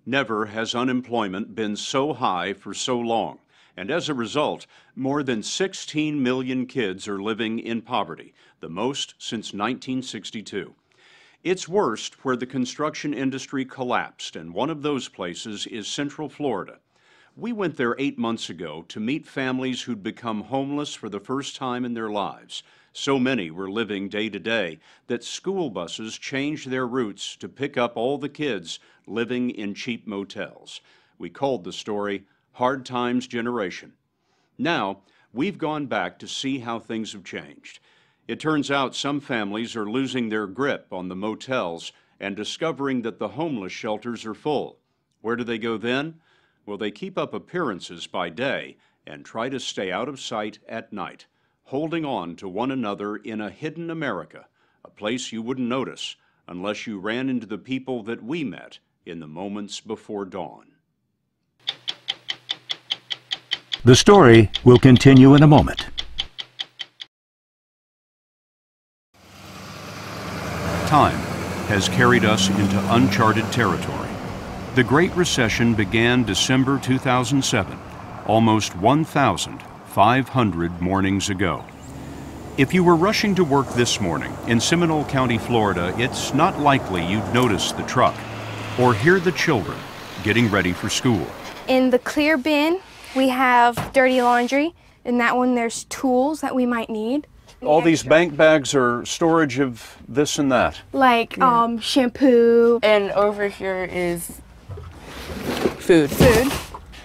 Never has unemployment been so high for so long, and as a result, more than 16 million kids are living in poverty, the most since 1962. It's worst where the construction industry collapsed, and one of those places is Central Florida. We went there 8 months ago to meet families who'd become homeless for the first time in their lives. So many were living day to day that school buses changed their routes to pick up all the kids living in cheap motels. We called the story Hard Times Generation. Now, we've gone back to see how things have changed. It turns out some families are losing their grip on the motels and discovering that the homeless shelters are full. Where do they go then? Well, they keep up appearances by day and try to stay out of sight at night, holding on to one another in a hidden America, a place you wouldn't notice unless you ran into the people that we met in the moments before dawn. The story will continue in a moment. Time has carried us into uncharted territory. The Great Recession began December 2007, almost 1,500 mornings ago. If you were rushing to work this morning in Seminole County, Florida, it's not likely you'd notice the truck or hear the children getting ready for school. In the clear bin, we have dirty laundry. In that one, there's tools that we might need. All these bank bags are storage of this and that. Like shampoo. And over here is food.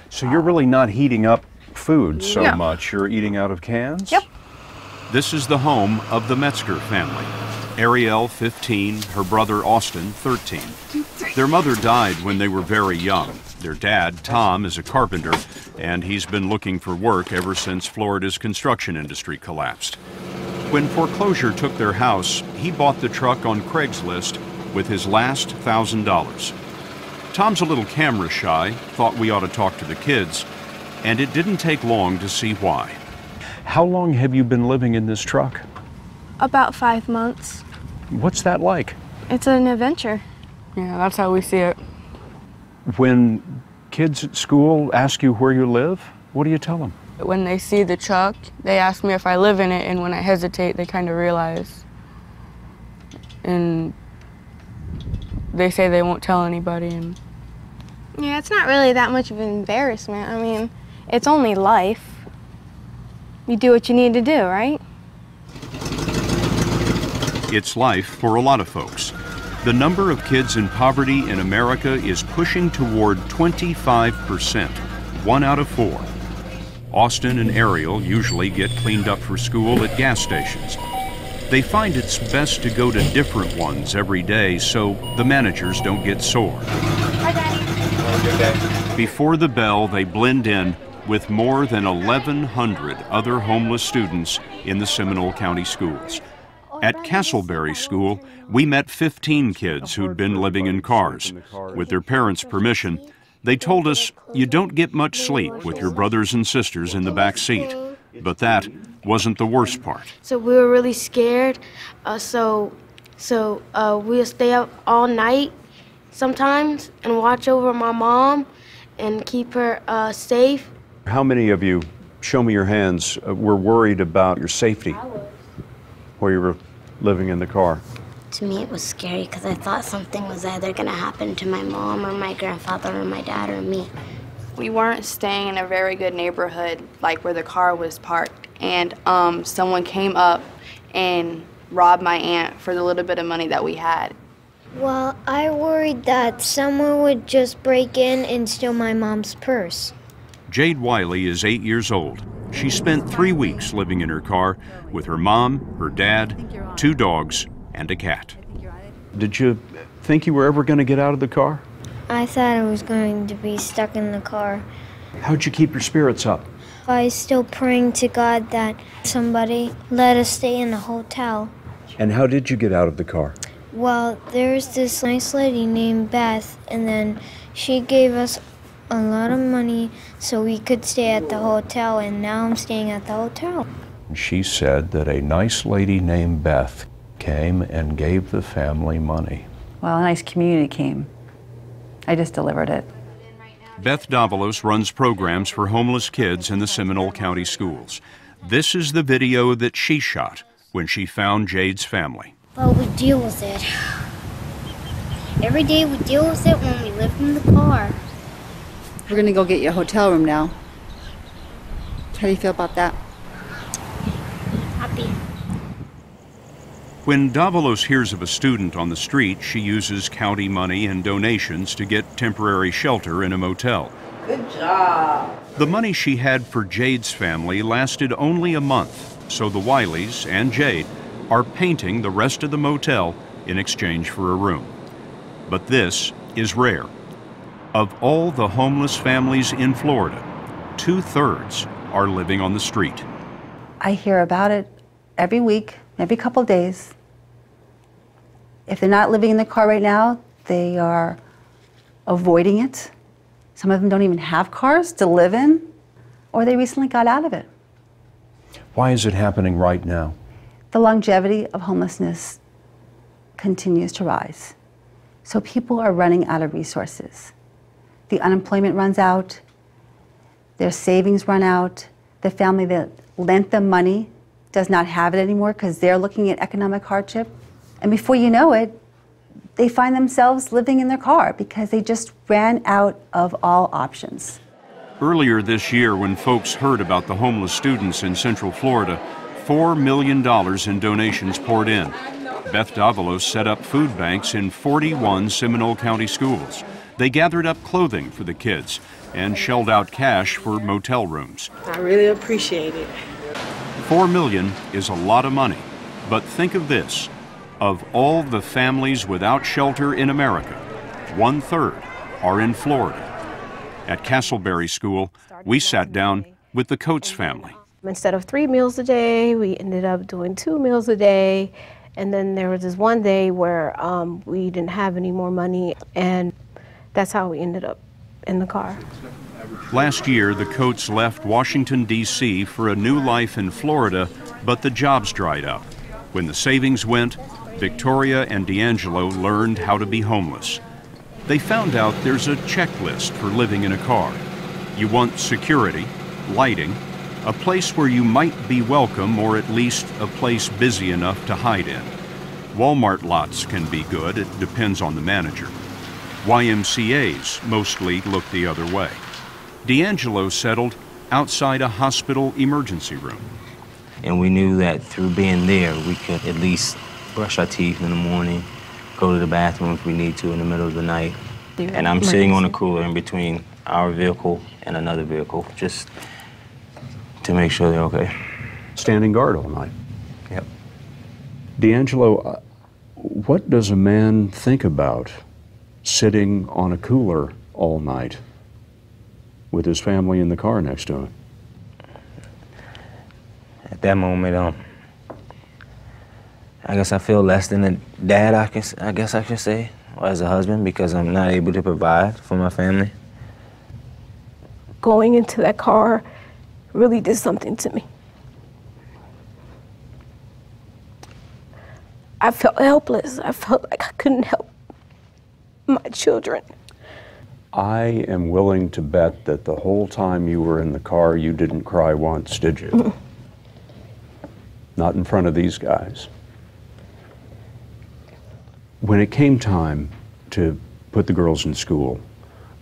So you're really not heating up food so much. You're eating out of cans? Yep. This is the home of the Metzger family. Ariel, 15, her brother Austin, 13. Their mother died when they were very young. Their dad, Tom, is a carpenter, and he's been looking for work ever since Florida's construction industry collapsed. When foreclosure took their house, he bought the truck on Craigslist with his last $1,000. Tom's a little camera shy, thought we ought to talk to the kids, and it didn't take long to see why. How long have you been living in this truck? About 5 months. What's that like? It's an adventure. Yeah, that's how we see it. When kids at school ask you where you live, what do you tell them? When they see the truck, they ask me if I live in it, and when I hesitate, they kind of realize. And they say they won't tell anybody. And Yeah, it's not really that much of an embarrassment. I mean, it's only life. You do what you need to do, right? It's life for a lot of folks. The number of kids in poverty in America is pushing toward 25%, 1 out of 4. Austin and Ariel usually get cleaned up for school at gas stations. They find it's best to go to different ones every day so the managers don't get sore. Hi, Daddy. Before the bell, they blend in with more than 1,100 other homeless students in the Seminole County schools. At Castleberry School, we met 15 kids who'd been living in cars. With their parents' permission, they told us you don't get much sleep with your brothers and sisters in the back seat. But that wasn't the worst part. So we were really scared. So we'll stay up all night sometimes and watch over my mom and keep her safe. How many of you, show me your hands, were worried about your safety while you were living in the car? To me, it was scary because I thought something was either going to happen to my mom or my grandfather or my dad or me. We weren't staying in a very good neighborhood, like where the car was parked, and someone came up and robbed my aunt for the little bit of money that we had. Well, I worried that someone would just break in and steal my mom's purse. Jade Wiley is 8 years old. She spent 3 weeks living in her car with her mom, her dad, 2 dogs, and a cat. Did you think you were ever going to get out of the car? I thought I was going to be stuck in the car. How'd you keep your spirits up? I was still praying to God that somebody let us stay in the hotel. And how did you get out of the car? Well, there's this nice lady named Beth, and then she gave us a lot of money so we could stay at the hotel, and now I'm staying at the hotel. She said that a nice lady named Beth came and gave the family money. Well, a nice community came I just delivered it. Beth Davalos runs programs for homeless kids in the Seminole County schools. This is the video that she shot when she found Jade's family. Well, we deal with it. Every day we deal with it when we live in the car. We're gonna go get you a hotel room now. How do you feel about that? Happy. When Davalos hears of a student on the street, she uses county money and donations to get temporary shelter in a motel. Good job. The money she had for Jade's family lasted only a month, so the Wileys and Jade are painting the rest of the motel in exchange for a room. But this is rare. Of all the homeless families in Florida, 2/3 are living on the street. I hear about it every week, every couple days. If they're not living in the car right now, they are avoiding it. Some of them don't even have cars to live in, or they recently got out of it. Why is it happening right now? The longevity of homelessness continues to rise. So people are running out of resources. The unemployment runs out, their savings run out, the family that lent them money does not have it anymore because they're looking at economic hardship. And before you know it, they find themselves living in their car because they just ran out of all options. Earlier this year, when folks heard about the homeless students in Central Florida, $4 million in donations poured in. Beth Davalos set up food banks in 41 Seminole County schools. They gathered up clothing for the kids and shelled out cash for motel rooms. I really appreciate it. $4 million is a lot of money, but think of this. Of all the families without shelter in America, 1/3 are in Florida. At Castleberry School, we sat down with the Coates family. Instead of 3 meals a day, we ended up doing 2 meals a day. And then there was this one day where we didn't have any more money, and that's how we ended up in the car. Last year, the Coates left Washington, D.C. for a new life in Florida, but the jobs dried up. When the savings went, Victoria and D'Angelo learned how to be homeless. They found out there's a checklist for living in a car. You want security, lighting, a place where you might be welcome, or at least a place busy enough to hide in. Walmart lots can be good, it depends on the manager. YMCAs mostly look the other way. D'Angelo settled outside a hospital emergency room. And we knew that through being there, we could at least brush our teeth in the morning, go to the bathroom if we need to in the middle of the night. And I'm sitting on a cooler in between our vehicle and another vehicle, just to make sure they're okay. Standing guard all night. Yep. D'Angelo, what does a man think about sitting on a cooler all night with his family in the car next to him? At that moment, I guess I feel less than a dad, I guess I should say, or as a husband, because I'm not able to provide for my family. Going into that car really did something to me. I felt helpless. I felt like I couldn't help my children. I am willing to bet that the whole time you were in the car, you didn't cry once, did you? Not in front of these guys. When it came time to put the girls in school,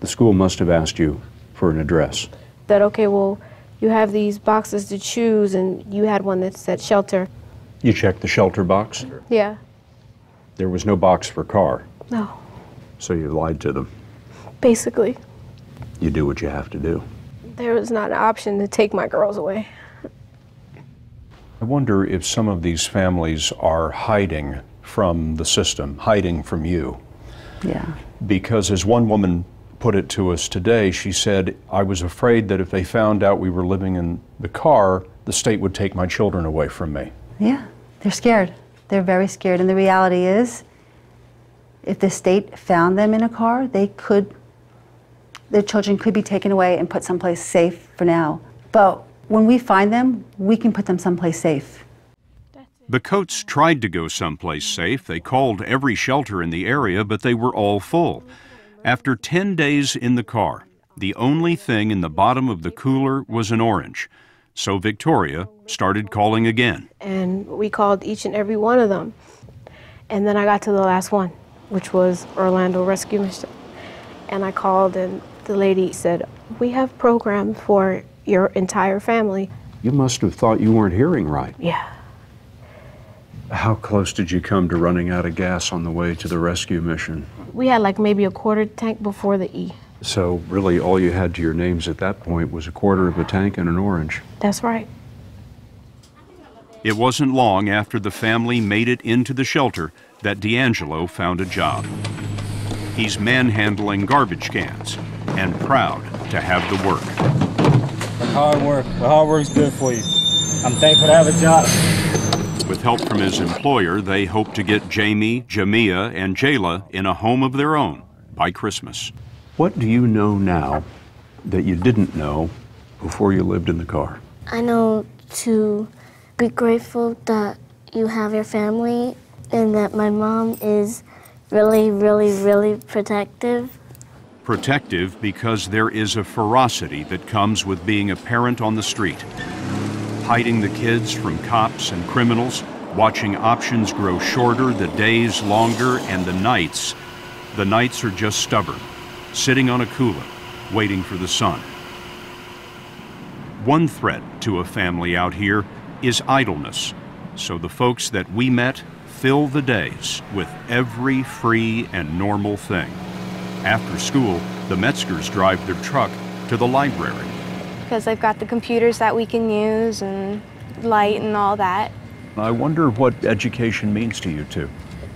the school must have asked you for an address. That, okay, well, you have these boxes to choose, and you had one that said shelter. You checked the shelter box? Yeah. There was no box for car. No. So you lied to them. Basically. You do what you have to do. There was not an option to take my girls away. I wonder if some of these families are hiding from the system, hiding from you. Yeah. Because as one woman put it to us today, she said, I was afraid that if they found out we were living in the car, the state would take my children away from me. Yeah, they're scared. They're very scared. And the reality is, if the state found them in a car, their children could be taken away and put someplace safe for now. But when we find them, we can put them someplace safe. The Coates tried to go someplace safe. They called every shelter in the area, but they were all full. After 10 days in the car, the only thing in the bottom of the cooler was an orange. So Victoria started calling again. And we called each and every one of them. And then I got to the last one, which was Orlando Rescue Mission. And I called and the lady said, "We have programs for your entire family." You must have thought you weren't hearing right. Yeah. How close did you come to running out of gas on the way to the rescue mission? We had like maybe a quarter tank before the E. So really all you had to your names at that point was a quarter of a tank and an orange. That's right. It wasn't long after the family made it into the shelter that D'Angelo found a job. He's manhandling garbage cans and proud to have the work. Hard work. The hard work's good for you. I'm thankful to have a job. With help from his employer, they hope to get Jamie, Jamia, and Jayla in a home of their own by Christmas. What do you know now that you didn't know before you lived in the car? I know to be grateful that you have your family and that my mom is really, really, really protective. Protective because there is a ferocity that comes with being a parent on the street. Hiding the kids from cops and criminals, watching options grow shorter, the days longer, and the nights are just stubborn, sitting on a cooler, waiting for the sun. One threat to a family out here is idleness, so the folks that we met fill the days with every free and normal thing. After school, the Metzgers drive their truck to the library. Because they've got the computers that we can use and light and all that. I wonder what education means to you two.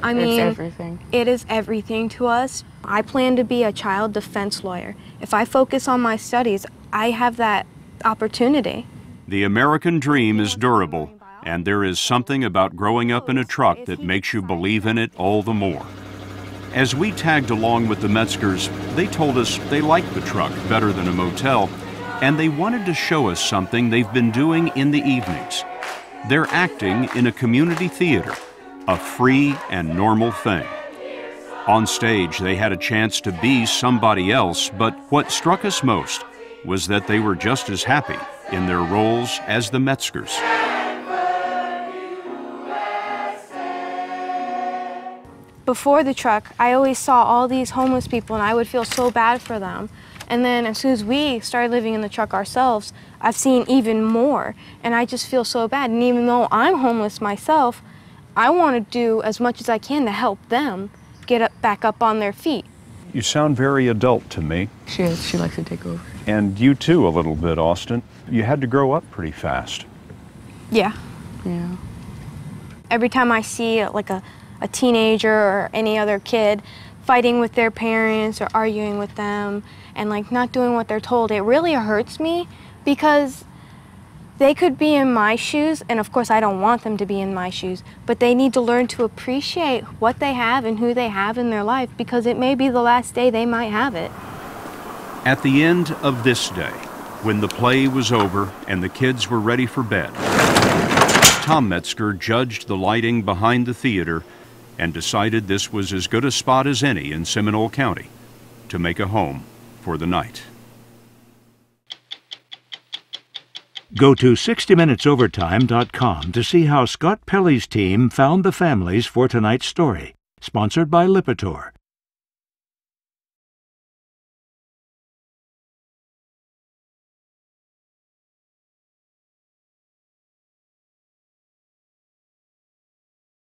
I mean, it's everything. It is everything to us. I plan to be a child defense lawyer. If I focus on my studies, I have that opportunity. The American dream is durable, and there is something about growing up in a truck that makes you believe in it all the more. As we tagged along with the Metzgers, they told us they liked the truck better than a motel, and they wanted to show us something they've been doing in the evenings. They're acting in a community theater, a free and normal thing. On stage, they had a chance to be somebody else, but what struck us most was that they were just as happy in their roles as the Metzgers. Before the truck, I always saw all these homeless people and I would feel so bad for them. And then as soon as we started living in the truck ourselves, I've seen even more and I just feel so bad. And even though I'm homeless myself, I want to do as much as I can to help them get back up on their feet. You sound very adult to me. She is. She likes to take over. And you too, a little bit, Austin. You had to grow up pretty fast. Yeah. Yeah. Every time I see like a teenager or any other kid fighting with their parents or arguing with them and like not doing what they're told, it really hurts me because they could be in my shoes, and of course I don't want them to be in my shoes, but they need to learn to appreciate what they have and who they have in their life because it may be the last day they might have it. At the end of this day, when the play was over and the kids were ready for bed, Tom Metzger judged the lighting behind the theater and decided this was as good a spot as any in Seminole County to make a home for the night. Go to 60minutesovertime.com to see how Scott Pelley's team found the families for tonight's story. Sponsored by Lipitor.